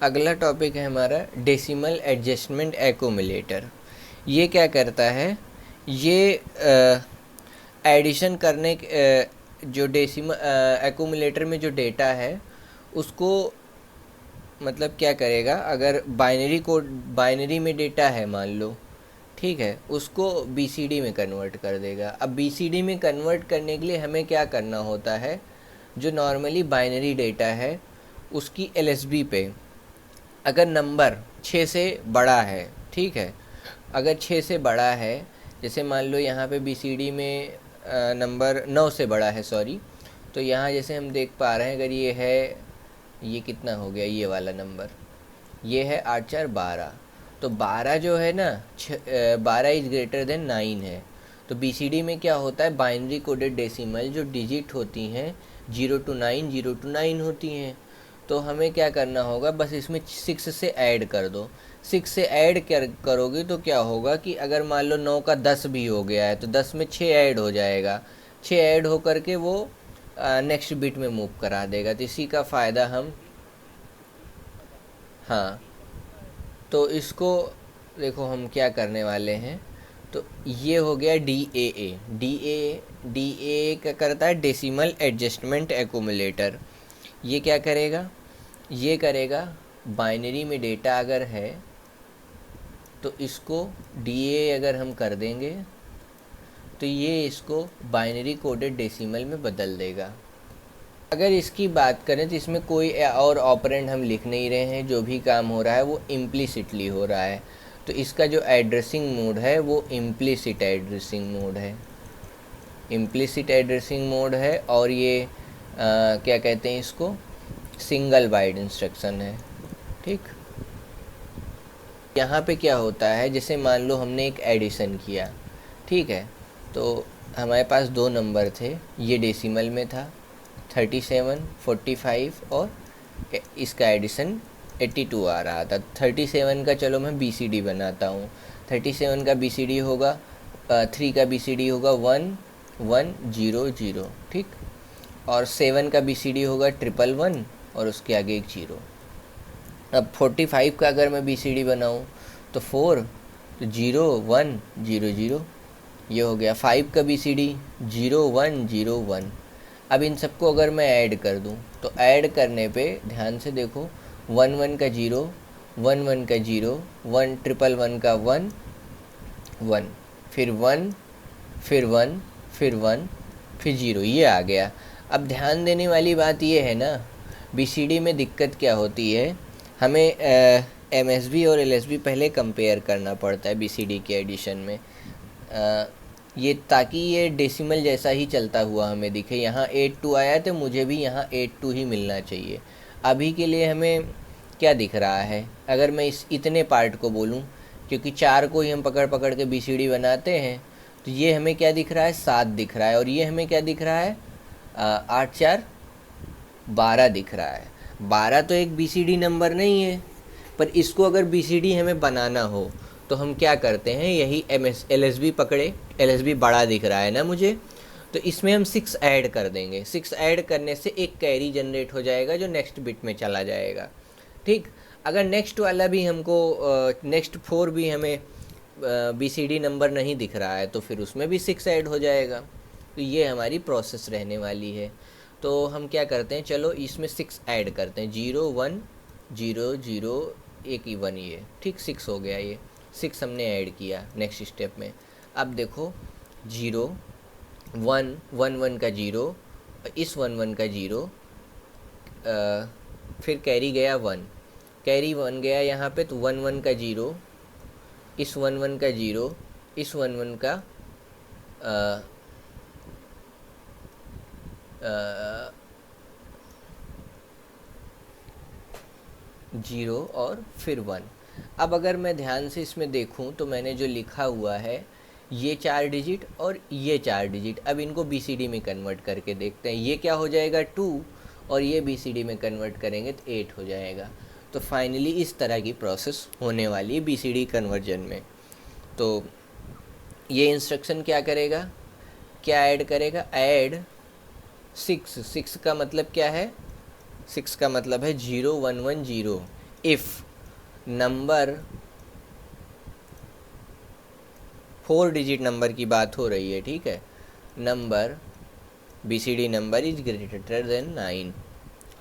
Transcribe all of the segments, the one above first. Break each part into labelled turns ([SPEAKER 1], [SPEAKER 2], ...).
[SPEAKER 1] अगला टॉपिक है हमारा डेसिमल एडजस्टमेंट एक्यूमुलेटर। ये क्या करता है, ये एडिशन करने जो डेसिमल एक्यूमुलेटर में जो डेटा है उसको मतलब क्या करेगा, अगर बाइनरी में डेटा है मान लो, ठीक है, उसको बीसीडी में कन्वर्ट कर देगा। अब बीसीडी में कन्वर्ट करने के लिए हमें क्या करना होता है, जो नॉर्मली बाइनरी डेटा है उसकी एलएसबी पे अगर नंबर 6 से बड़ा है, ठीक है, अगर 6 से बड़ा है, जैसे मान लो यहाँ पे बीसीडी में नंबर 9 से बड़ा है, सॉरी, तो यहाँ जैसे हम देख पा रहे हैं, अगर ये है, ये कितना हो गया, ये वाला नंबर, ये है 8 4 12, तो 12 जो है ना, 12 इज ग्रेटर देन 9 है। तो बीसीडी में क्या होता है, बाइनरी कोडेड डेसिमल जो डिजिट होती हैं 0 to 9 होती हैं। तो हमें क्या करना होगा, बस इसमें 6 से ऐड कर दो। 6 से ऐड करोगे तो क्या होगा कि अगर मान लो 9 का 10 भी हो गया है तो 10 में 6 ऐड हो जाएगा, 6 ऐड हो करके वो नेक्स्ट बिट में मूव करा देगा। तो इसी का फ़ायदा हम, हाँ, तो इसको देखो हम क्या करने वाले हैं। तो ये हो गया डी ए क्या करता है, डेसिमल एडजस्टमेंट एक्यूमुलेटर। ये क्या करेगा, ये करेगा बाइनरी में डेटा अगर है तो इसको डी अगर हम कर देंगे तो ये इसको बाइनरी कोडेड डेसिमल में बदल देगा। अगर इसकी बात करें तो इसमें कोई और ऑपरेंड हम लिख नहीं रहे हैं, जो भी काम हो रहा है वो इम्प्लिसिटली हो रहा है। तो इसका जो एड्रेसिंग मोड है वो इम्प्लिसिट एड्रेसिंग मोड है, इम्प्लिसिट एड्रेसिंग मोड है। और ये क्या कहते हैं इसको, सिंगल बाइट इंस्ट्रक्शन है, ठीक। यहाँ पे क्या होता है, जैसे मान लो हमने एक एडिशन किया, ठीक है, तो हमारे पास दो नंबर थे, ये डेसिमल में था 37 45 और इसका एडिशन 82 आ रहा था। 37 का चलो मैं बीसीडी बनाता हूँ। 37 का बीसीडी होगा 3 का बीसीडी होगा 1 1 0 0, ठीक। और 7 का बीसीडी होगा 111 और उसके आगे एक 0। अब 45 का अगर मैं बीसीडी बनाऊँ तो 4 तो 0 1 0 0, ये हो गया। 5 का बीसीडी 0 1 0 1। अब इन सबको अगर मैं ऐड कर दूं तो ऐड करने पे ध्यान से देखो, 1 1 का 0 1 1 का 0 1 1 का 1 1, फिर 1 फिर 1 फिर 1 फिर 0, ये आ गया। अब ध्यान देने वाली बात ये है ना, बीसीडी में दिक्कत क्या होती है, हमें एमएसबी और एलएसबी पहले कंपेयर करना पड़ता है बीसीडी के एडिशन में, ये ताकि ये डेसिमल जैसा ही चलता हुआ हमें दिखे। यहाँ 82 आया तो मुझे भी यहाँ 82 ही मिलना चाहिए। अभी के लिए हमें क्या दिख रहा है, अगर मैं इस इतने पार्ट को बोलूँ, क्योंकि 4 को ही हम पकड़ पकड़ के बीसीडी बनाते हैं, तो ये हमें क्या दिख रहा है, 7 दिख रहा है। और ये हमें क्या दिख रहा है, 8 4 12 दिख रहा है। 12 तो एक बीसीडी नंबर नहीं है, पर इसको अगर बीसीडी हमें बनाना हो तो हम क्या करते हैं, यही एलएसबी पकड़े, एलएसबी बड़ा दिख रहा है ना मुझे, तो इसमें हम 6 ऐड कर देंगे। 6 ऐड करने से एक कैरी जनरेट हो जाएगा जो नेक्स्ट बिट में चला जाएगा, ठीक। अगर नेक्स्ट वाला भी हमको नेक्स्ट 4 भी हमें बीसीडी नंबर नहीं दिख रहा है तो फिर उसमें भी 6 ऐड हो जाएगा। तो ये हमारी प्रोसेस रहने वाली है। तो हम क्या करते हैं, चलो इसमें 6 ऐड करते हैं, 0 1 0 0 एक ही 1, ये ठीक 6 हो गया। ये 6 हमने ऐड किया नेक्स्ट स्टेप में। अब देखो 0 1 1 1 का 0, इस 1 1 का 0, फिर कैरी गया 1, कैरी 1 गया यहाँ पे, तो 1 1 का 0, इस 1 1 का 0, इस 1 1 का 0 और फिर 1। अब अगर मैं ध्यान से इसमें देखूं तो मैंने जो लिखा हुआ है ये 4 डिजिट और ये 4 डिजिट, अब इनको बीसीडी में कन्वर्ट करके देखते हैं। ये क्या हो जाएगा 2 और ये बीसीडी में कन्वर्ट करेंगे तो 8 हो जाएगा। तो फाइनली इस तरह की प्रोसेस होने वाली है बीसीडी कन्वर्जन में। तो ये इंस्ट्रक्शन क्या करेगा, क्या ऐड करेगा, ऐड 6। 6 का मतलब क्या है, 6 का मतलब है 0 1 1 0, इफ़ नंबर 4 डिजिट नंबर की बात हो रही है, ठीक है, number BCD number is greater than 9,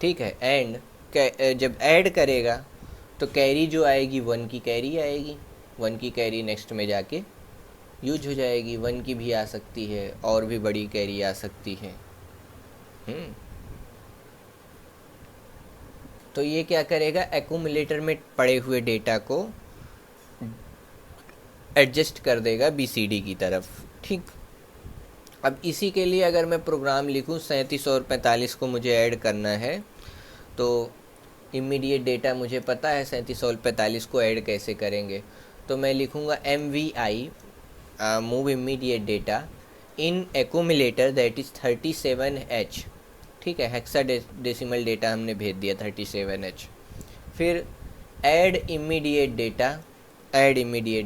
[SPEAKER 1] ठीक है, एंड जब ऐड करेगा तो कैरी जो आएगी 1 की कैरी आएगी, 1 की कैरी नेक्स्ट में जाके यूज हो जाएगी। 1 की भी आ सकती है और भी बड़ी कैरी आ सकती है। तो ये क्या करेगा, एक्यूमुलेटर में पड़े हुए डेटा को एडजस्ट कर देगा BCD की तरफ, ठीक। अब इसी के लिए अगर मैं प्रोग्राम लिखूं 37 और 45 को मुझे ऐड करना है, तो इमीडिएट डेटा मुझे पता है 37 और 45 को ऐड कैसे करेंगे। तो मैं लिखूंगा MVI move immediate data in accumulator that is 37H, ठीक है, हेक्सा डेसिमल डेटा हमने भेज दिया 37H। फिर ऐड इमीडिएट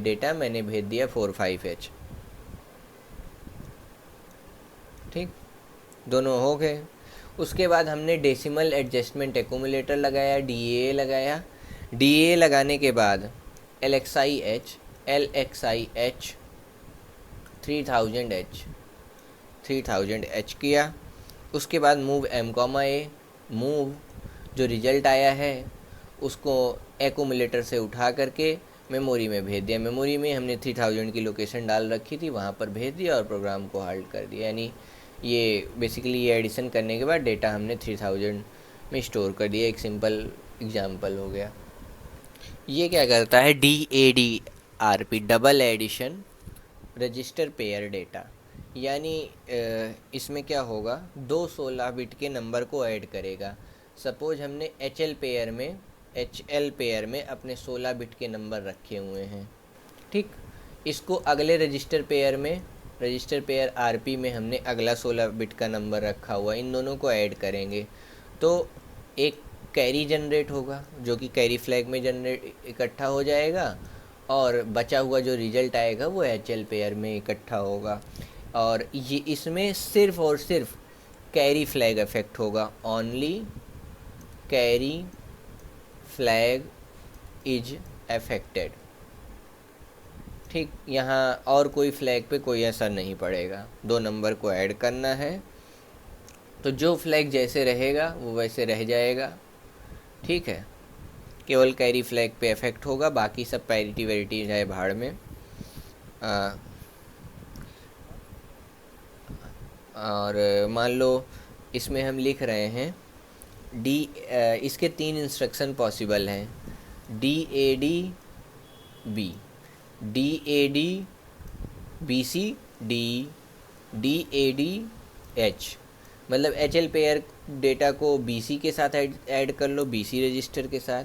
[SPEAKER 1] डेटा मैंने भेज दिया 45H, ठीक, दोनों हो गए। उसके बाद हमने डेसिमल एडजस्टमेंट एक्यूमुलेटर लगाया, DA लगाने के बाद LXI H 3000H किया। उसके बाद मूव M, मूव जो रिजल्ट आया है उसको एक्यूमुलेटर से उठा करके मेमोरी में भेज दिया। मेमोरी में हमने 3000 की लोकेशन डाल रखी थी, वहाँ पर भेज दिया और प्रोग्राम को हाल्ट कर दिया। यानी ये बेसिकली ये एडिशन करने के बाद डेटा हमने 3000 में स्टोर कर दिया। एक सिंपल एग्जांपल हो गया। ये क्या करता है, DADRP double addition register pair data, यानी इसमें क्या होगा, दो 16 बिट के नंबर को ऐड करेगा। सपोज हमने HL पेयर में अपने 16 बिट के नंबर रखे हुए हैं, ठीक। इसको अगले रजिस्टर पेयर RP में हमने अगला 16 बिट का नंबर रखा हुआ, इन दोनों को ऐड करेंगे तो एक कैरी जनरेट होगा जो कि कैरी फ्लैग में इकट्ठा हो जाएगा, और बचा हुआ जो रिजल्ट आएगा वो HL पेयर में इकट्ठा होगा। और ये इसमें सिर्फ और सिर्फ कैरी फ्लैग इफेक्ट होगा, only carry flag is affected, ठीक। यहाँ और कोई फ्लैग पे कोई असर नहीं पड़ेगा। दो नंबर को ऐड करना है तो जो फ्लैग जैसे रहेगा वो वैसे रह जाएगा, ठीक है, केवल कैरी फ्लैग पे इफेक्ट होगा, बाकी सब पैरिटी वेरिटी जाए भाड़ में। और मान लो इसमें हम लिख रहे हैं इसके 3 इंस्ट्रक्शन पॉसिबल हैं, DAD B, DAD BC D, DAD H। मतलब HL पेयर डेटा को BC के साथ ऐड कर लो, BC रजिस्टर के साथ,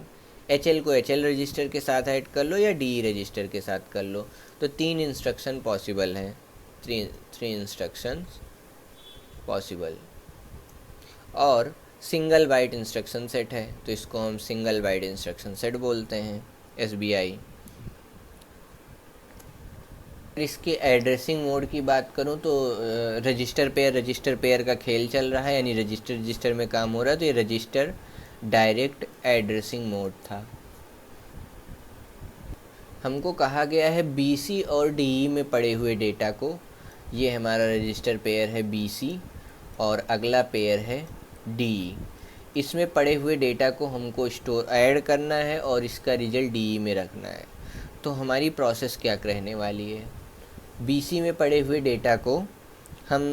[SPEAKER 1] HL को HL रजिस्टर के साथ ऐड कर लो, या DE रजिस्टर के साथ कर लो। तो 3 इंस्ट्रक्शन पॉसिबल हैं, 3 इंस्ट्रक्शंस पॉसिबल। और सिंगल बाइट इंस्ट्रक्शन सेट है तो इसको हम सिंगल बाइट इंस्ट्रक्शन सेट बोलते हैं, SBI। इसके एड्रेसिंग मोड की बात करूं तो रजिस्टर पेयर का खेल चल रहा है, यानी रजिस्टर में काम हो रहा है, तो ये रजिस्टर डायरेक्ट एड्रेसिंग मोड था। हमको कहा गया है BC और DE में पड़े हुए डेटा को, ये हमारा रजिस्टर पेयर है BC और अगला पेयर है DE, इसमें पड़े हुए डेटा को हमको ऐड करना है और इसका रिजल्ट DE में रखना है। तो हमारी प्रोसेस क्या रहने वाली है, BC में पड़े हुए डेटा को हम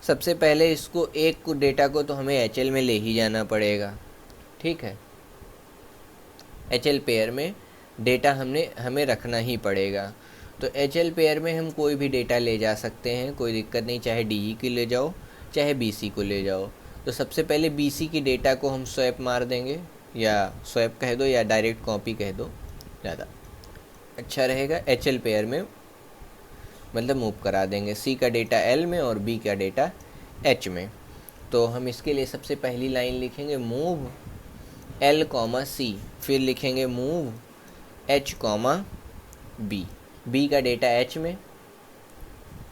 [SPEAKER 1] सबसे पहले इसको एक डेटा को तो हमें HL में ले ही जाना पड़ेगा, ठीक है, HL पेयर में डेटा हमें रखना ही पड़ेगा। तो HL पेयर में हम कोई भी डेटा ले जा सकते हैं, कोई दिक्कत नहीं, चाहे DE की ले जाओ चाहे BC को ले जाओ। तो सबसे पहले BC की डेटा को हम स्वैप मार देंगे, या स्वैप कह दो या डायरेक्ट कॉपी कह दो, ज़्यादा अच्छा रहेगा। HL पेयर में मतलब मूव करा देंगे, C का डेटा L में और B का डेटा H में। तो हम इसके लिए सबसे पहली लाइन लिखेंगे मूव L, C, फिर लिखेंगे मूव H, B। B का डेटा H में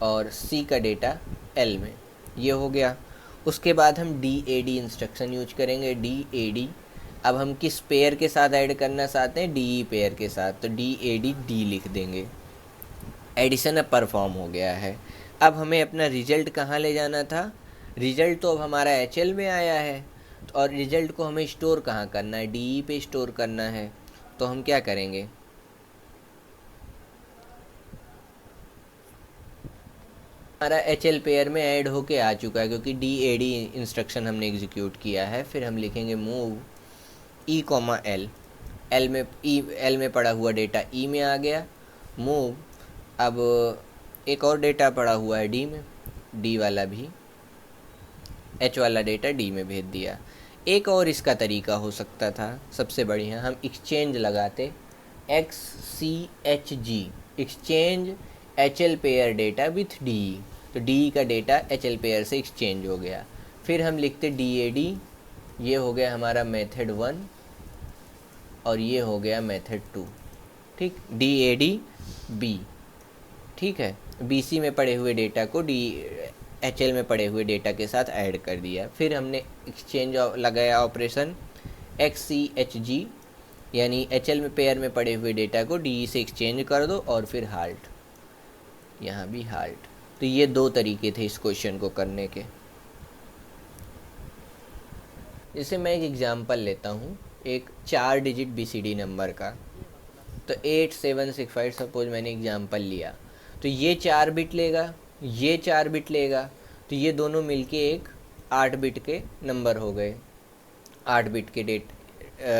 [SPEAKER 1] और C का डेटा L में, ये हो गया। उसके बाद हम DAD इंस्ट्रक्शन यूज करेंगे। DAD अब हम किस पेयर के साथ ऐड करना चाहते हैं, DE पेयर के साथ, तो DAD D लिख देंगे। एडिशन अब परफॉर्म हो गया है। अब हमें अपना रिजल्ट कहाँ ले जाना था, रिजल्ट तो अब हमारा HL में आया है, और रिजल्ट को हमें स्टोर कहाँ करना है, DE पे स्टोर करना है। तो हम क्या करेंगे, हमारा HL पेयर में ऐड होके आ चुका है क्योंकि DAD इंस्ट्रक्शन हमने एग्जीक्यूट किया है। फिर हम लिखेंगे मूव E, L, L में पड़ा हुआ डेटा E में आ गया। मूव, अब एक और डेटा पड़ा हुआ है D में, D वाला भी, H वाला डेटा D में भेज दिया। एक और इसका तरीका हो सकता था, सबसे बढ़िया हम एक्सचेंज लगाते, XCHG, exchange HL pair data with DE, तो DE का डेटा HL पेयर से एक्सचेंज हो गया। फिर हम लिखते DAD, ये हो गया हमारा मेथड 1 और ये हो गया मेथड 2, ठीक, DAD B, ठीक है। BC में पड़े हुए डेटा को HL में पड़े हुए डेटा के साथ ऐड कर दिया। फिर हमने एक्सचेंज लगाया ऑपरेशन XCHG, यानी HL में पेयर में पड़े हुए डेटा को DE से एक्सचेंज कर दो, और फिर हाल्ट, यहाँ भी हाल्ट। तो ये दो तरीके थे इस क्वेश्चन को करने के। जैसे मैं एक एग्जांपल लेता हूँ, एक 4 डिजिट BCD नंबर का, तो 8765 सपोज मैंने एग्जांपल लिया, तो ये 4 बिट लेगा, ये 4 बिट लेगा, तो ये दोनों मिलके एक 8 बिट के नंबर हो गए, 8 बिट के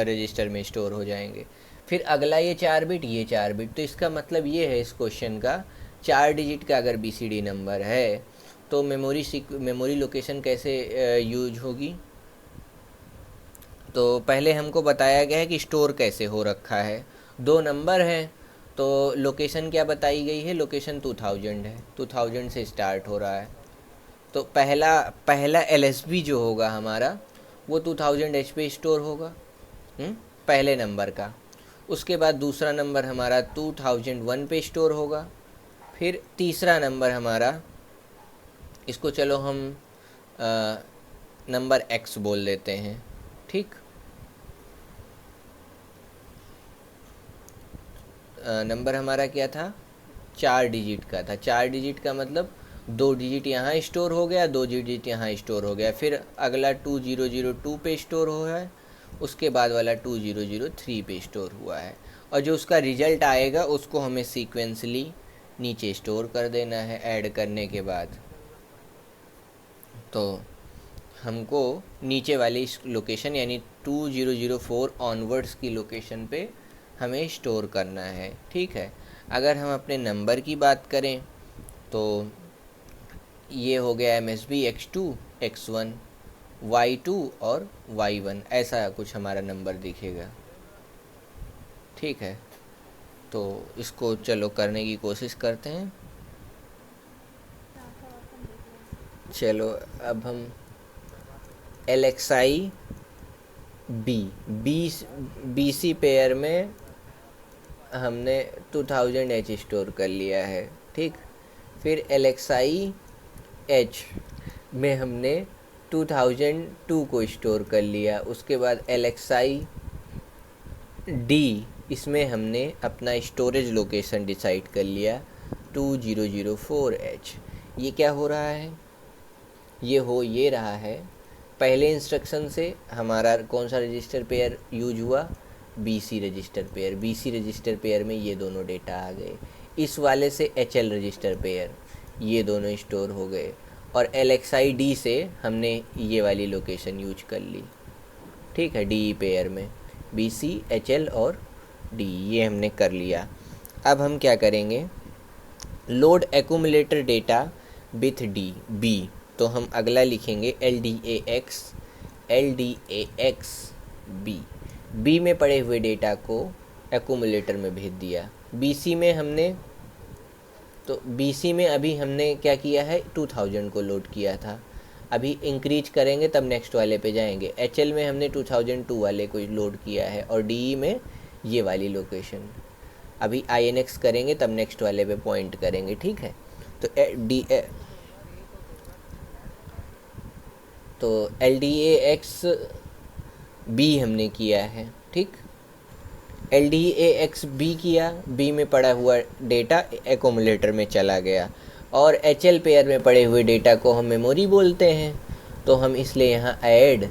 [SPEAKER 1] रजिस्टर में स्टोर हो जाएंगे। फिर अगला ये 4 बिट, ये 4 बिट, तो इसका मतलब ये है इस क्वेश्चन का, 4 डिजिट का अगर BCD नंबर है तो मेमोरी लोकेशन कैसे यूज होगी। तो पहले हमको बताया गया है कि स्टोर कैसे हो रखा है, 2 नंबर हैं, तो लोकेशन क्या बताई गई है, लोकेशन 2000 है, 2000 से स्टार्ट हो रहा है। तो पहला LSB जो होगा हमारा वो 2000H पे स्टोर होगा, पहले नंबर का। उसके बाद दूसरा नंबर हमारा 2001 पे स्टोर होगा। फिर तीसरा नंबर हमारा, इसको चलो हम नंबर X बोल देते हैं, ठीक। नंबर हमारा क्या था, 4 डिजिट का था। 4 डिजिट का मतलब 2 डिजिट यहाँ स्टोर हो गया, 2 डिजिट यहाँ स्टोर हो गया। फिर अगला 2002 पे स्टोर हुआ है, उसके बाद वाला 2003 पे स्टोर हुआ है, और जो उसका रिजल्ट आएगा उसको हमें सीक्वेंसली नीचे स्टोर कर देना है ऐड करने के बाद। तो हमको नीचे वाली लोकेशन यानी 2004 ऑनवर्ड्स की लोकेशन पे हमें स्टोर करना है, ठीक है। अगर हम अपने नंबर की बात करें तो ये हो गया MSB X2, X1, Y2 और Y1, ऐसा कुछ हमारा नंबर दिखेगा, ठीक है। तो इसको चलो करने की कोशिश करते हैं। चलो अब हम LXI BC पेयर में हमने 2000H स्टोर कर लिया है, ठीक। फिर LXI H में हमने 2002 को स्टोर कर लिया। उसके बाद LXI D, इसमें हमने अपना स्टोरेज लोकेशन डिसाइड कर लिया 2004H। ये क्या हो रहा है, ये रहा है पहले इंस्ट्रक्शन से हमारा कौन सा रजिस्टर पेयर यूज हुआ, BC register pair. BC register pair में ये दोनों डेटा आ गए। इस वाले से HL रजिस्टर पेयर, ये दोनों स्टोर हो गए, और LXI D से हमने ये वाली लोकेशन यूज कर ली, ठीक है। DE पेयर में BC, HL और D ये हमने कर लिया। अब हम क्या करेंगे, load accumulator data with B, तो हम अगला लिखेंगे LDAX B में पड़े हुए डेटा को एक्यूमुलेटर में भेज दिया। BC में अभी हमने क्या किया है, 2000 को लोड किया था, अभी इंक्रीज करेंगे तब नेक्स्ट वाले पे जाएंगे। HL में हमने 2002 वाले को लोड किया है, और DE में ये वाली लोकेशन। अभी INX करेंगे तब नेक्स्ट वाले पे पॉइंट करेंगे, ठीक है। तो तो LDAX B हमने किया है, ठीक। LDAX B किया, B में पड़ा हुआ डेटा एक्यूमुलेटर में चला गया, और HL पेयर में पड़े हुए डेटा को हम मेमोरी बोलते हैं, तो हम इसलिए यहाँ ऐड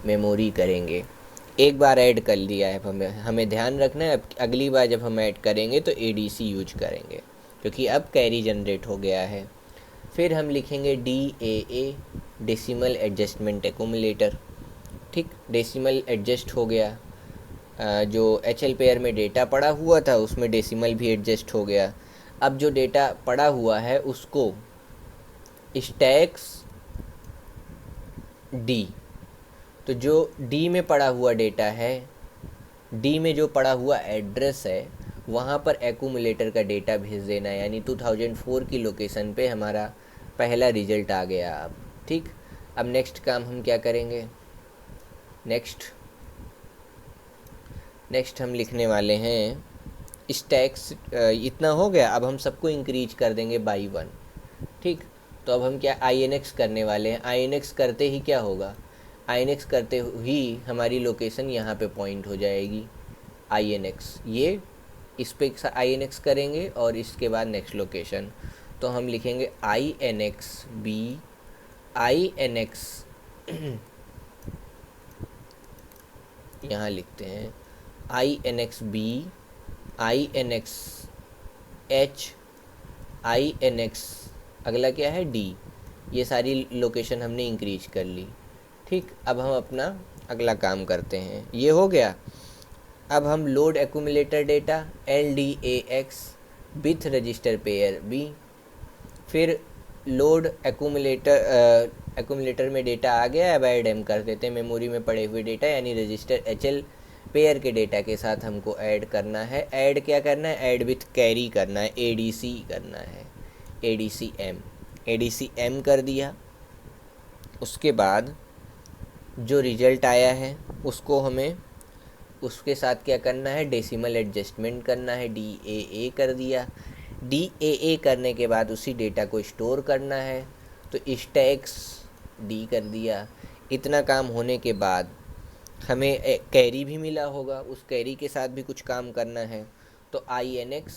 [SPEAKER 1] मेमोरी करेंगे। एक बार ऐड कर लिया है, हमें ध्यान रखना है, अब अगली बार जब हम ऐड करेंगे तो ADC यूज करेंगे, क्योंकि अब कैरी जनरेट हो गया है। फिर हम लिखेंगे DAA, डेसिमल एडजस्टमेंट एक्यूमुलेटर, ठीक। डेसिमल एडजस्ट हो गया, जो HL पेयर में डेटा पड़ा हुआ था उसमें डेसिमल भी एडजस्ट हो गया। अब जो डेटा पड़ा हुआ है उसको स्टैक्स D, तो जो D में पड़ा हुआ डेटा है, D में जो पड़ा हुआ एड्रेस है, वहाँ पर एक्यूमुलेटर का डेटा भेज देना है, यानी 2004 की लोकेशन पे हमारा पहला रिजल्ट आ गया अब, ठीक। अब नेक्स्ट काम हम क्या करेंगे, नेक्स्ट हम लिखने वाले हैं स्टैक्स, इतना हो गया। अब हम सबको इंक्रीज कर देंगे बाई 1, ठीक। तो अब हम क्या INX करने वाले हैं। INX करते ही क्या होगा, INX करते ही हमारी लोकेशन यहाँ पे पॉइंट हो जाएगी। INX, ये इस पे INX करेंगे और इसके बाद नेक्स्ट लोकेशन, तो हम लिखेंगे INX B, INX यहाँ लिखते हैं INX B, INX H, INX, अगला क्या है D। ये सारी लोकेशन हमने इंक्रीज कर ली, ठीक। अब हम अपना अगला काम करते हैं, ये हो गया। अब हम load accumulator data LDAX with register pair B, फिर लोड एक्यूमुलेटर में डेटा आ गया, अब ऐड हम कर देते हैं मेमोरी में पड़े हुए डेटा, यानी रजिस्टर HL पेयर के डेटा के साथ हमको ऐड करना है। ऐड क्या करना है, ऐड विथ कैरी करना है, ADC करना है, ADCM कर दिया। उसके बाद जो रिजल्ट आया है उसको हमें उसके साथ क्या करना है, डेसिमल एडजस्टमेंट करना है, DAA कर दिया। DAA करने के बाद उसी डेटा को स्टोर करना है, तो स्टैक्स D कर दिया। इतना काम होने के बाद हमें कैरी भी मिला होगा, उस कैरी के साथ भी कुछ काम करना है, तो INX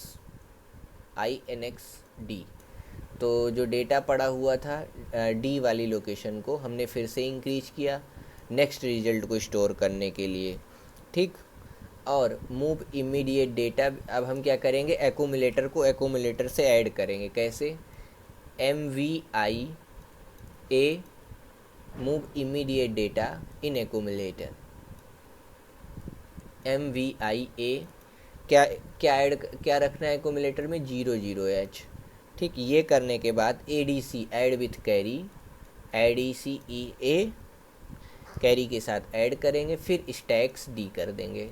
[SPEAKER 1] D। तो जो डेटा पड़ा हुआ था D वाली लोकेशन को हमने फिर से इंक्रीज किया नेक्स्ट रिजल्ट को स्टोर करने के लिए, ठीक। और मूव इमीडिएट डेटा, अब हम क्या करेंगे, एक्यूमुलेटर को एक्यूमुलेटर से ऐड करेंगे। कैसे, MVIA मूव इमीडिएट डेटा इन एक्यूमुलेटर, MVIA क्या रखना है एक्यूमुलेटर में, 00H, ठीक। ये करने के बाद ADC add with carry, ADCEA carry के साथ ऐड करेंगे, फिर स्टैक्स D कर देंगे,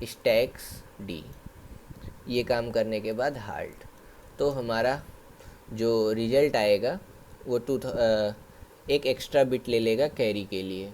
[SPEAKER 1] स्टैक्स D। ये काम करने के बाद हाल्ट, तो हमारा जो रिजल्ट आएगा वो एक एक्स्ट्रा बिट ले लेगा कैरी के लिए।